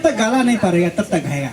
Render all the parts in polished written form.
तक गाला नहीं पड़ेगा तब तक गाएगा।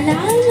la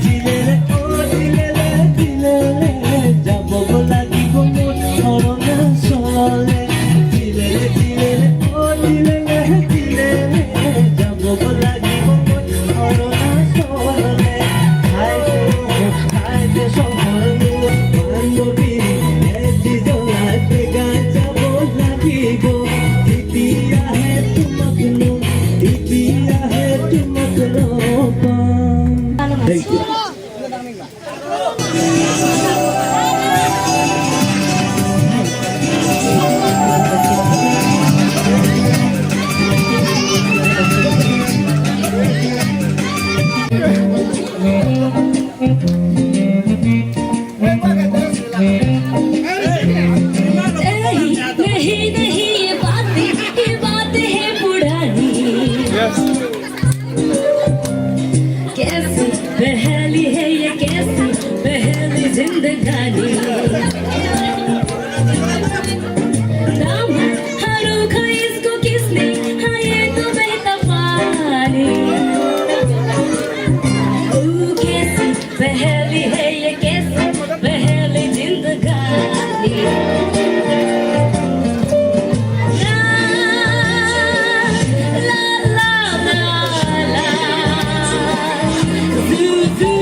দিলে রে ও দিলে রে দিলে রে যাব লাগিব মোর অরনা চলে দিলে রে ও দিলে রে দিলে রে যাব লাগিব মোর অরনা চলে খাইতে শহর মোর বান্ধবী এটি জলাতে গা যাব লাগিব ইতিয়া হে তুমক লো ইতিয়া হে তুমক লো Thank you. नहीं नहीं ये बात है पुरानी कैसी पहली है ये कैसी पहली जिंदगानी नाम रोका इसको किसने हाँ ये तो बहता पानी कैसी पहली है ये कैसी पहली जिंदगानी do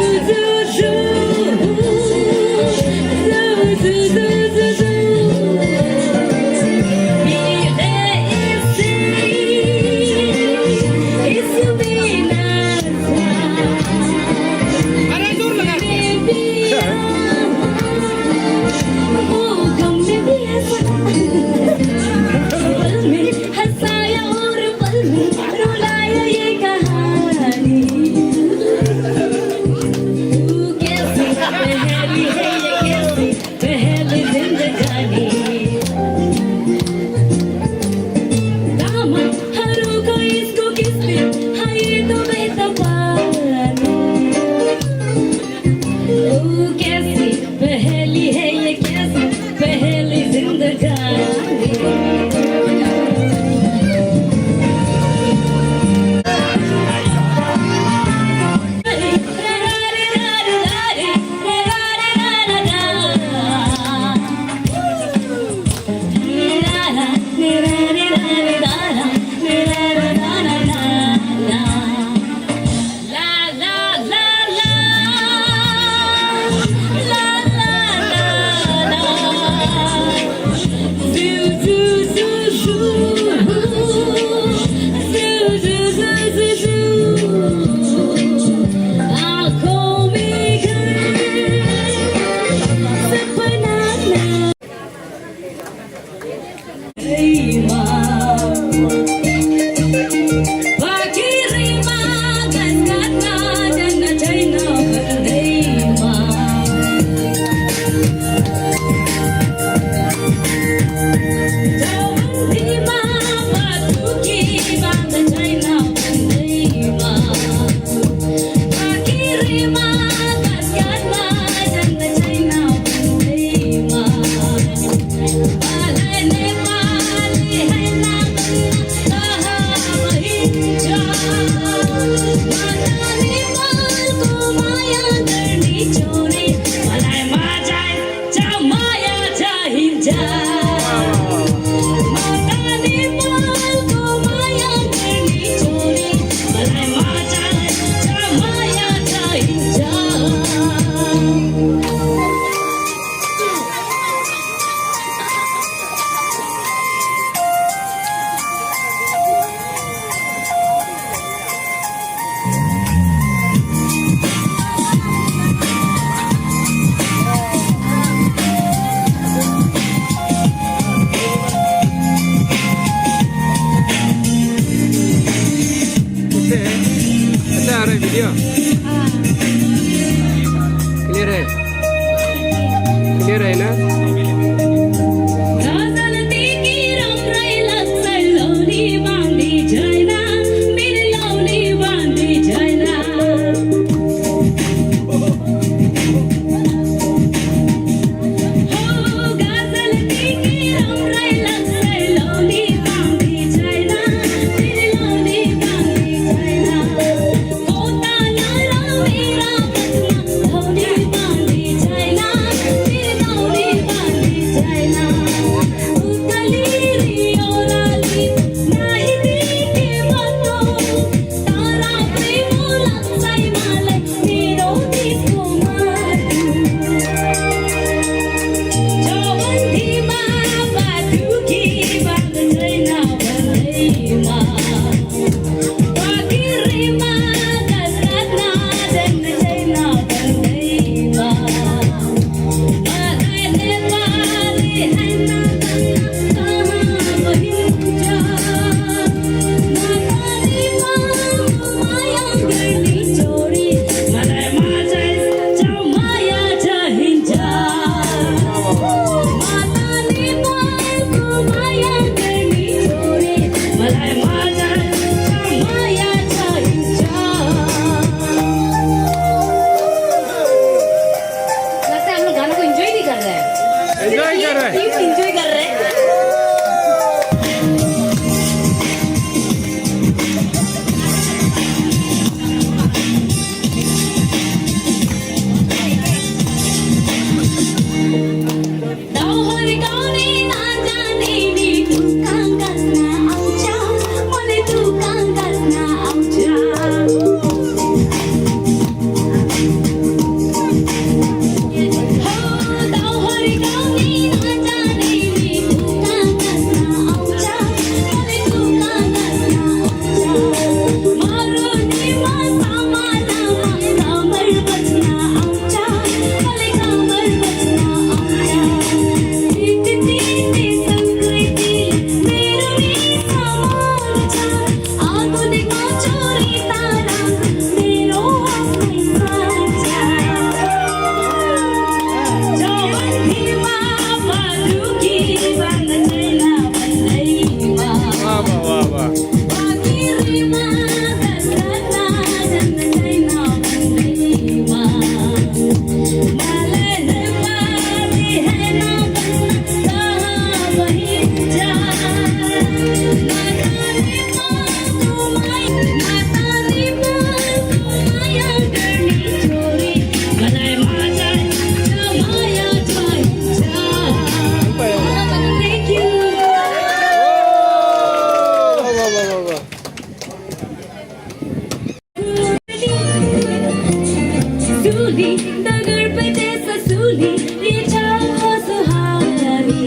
सूली डगर पे जैसा सूली ये चाल हो सुहानी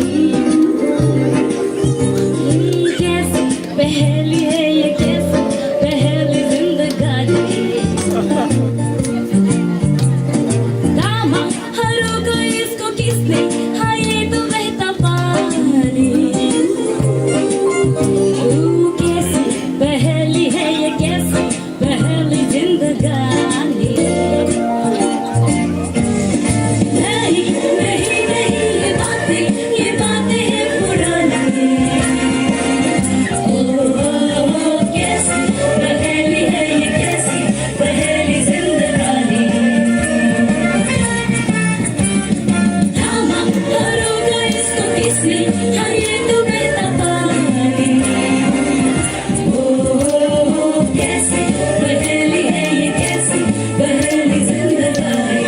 कैसी पहेली है ये कैसी पहेली जिंदगानी दामा हरों को इसको किसने हाँ ये तो बहता पानी कैसी पहेली है ये कैसी पहेली जिंदगानी नहीं नहीं नहीं ये बातें हैं पुरानी ओ कैसी पहेली है ये कैसी पहेली जिंदगानी थामा हरोगा इसको किसने हाँ ये तो बहता पानी ओ कैसी पहेली है ये कैसी पहेली जिंदगानी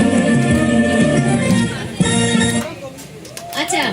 अच्छा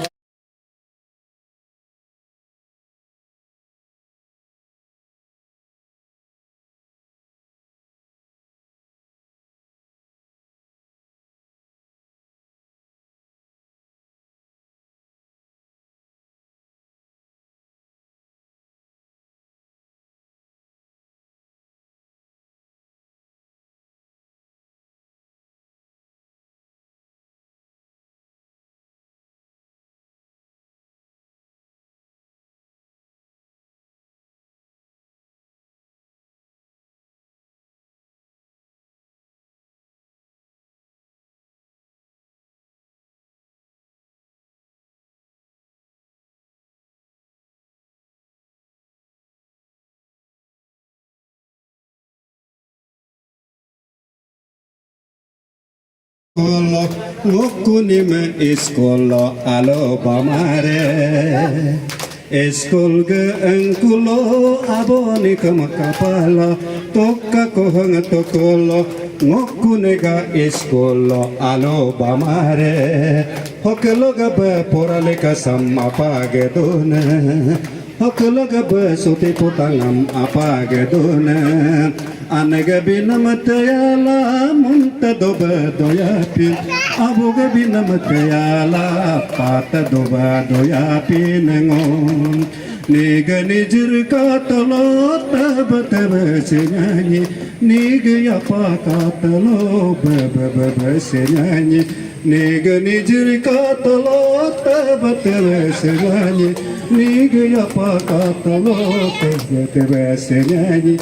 Sekolah ngukuni me sekolah alo bamare Eskol ge engkulo aboni kemakapala Toka kohang tokolo ngukuni ga sekolah alo bamare Hokelo ga porale ka sama pagedone Hokelo ga suti putangam apagedone Anega binamatayala munta doba doyapin Aboga binamatayala pata doba doyapin ngon Niga nijir katalo taba taba senyanyi Niga yapa katalo baba senyanyi Niga nijir katalo taba taba senyanyi Niga yapa katalo taba senyanyi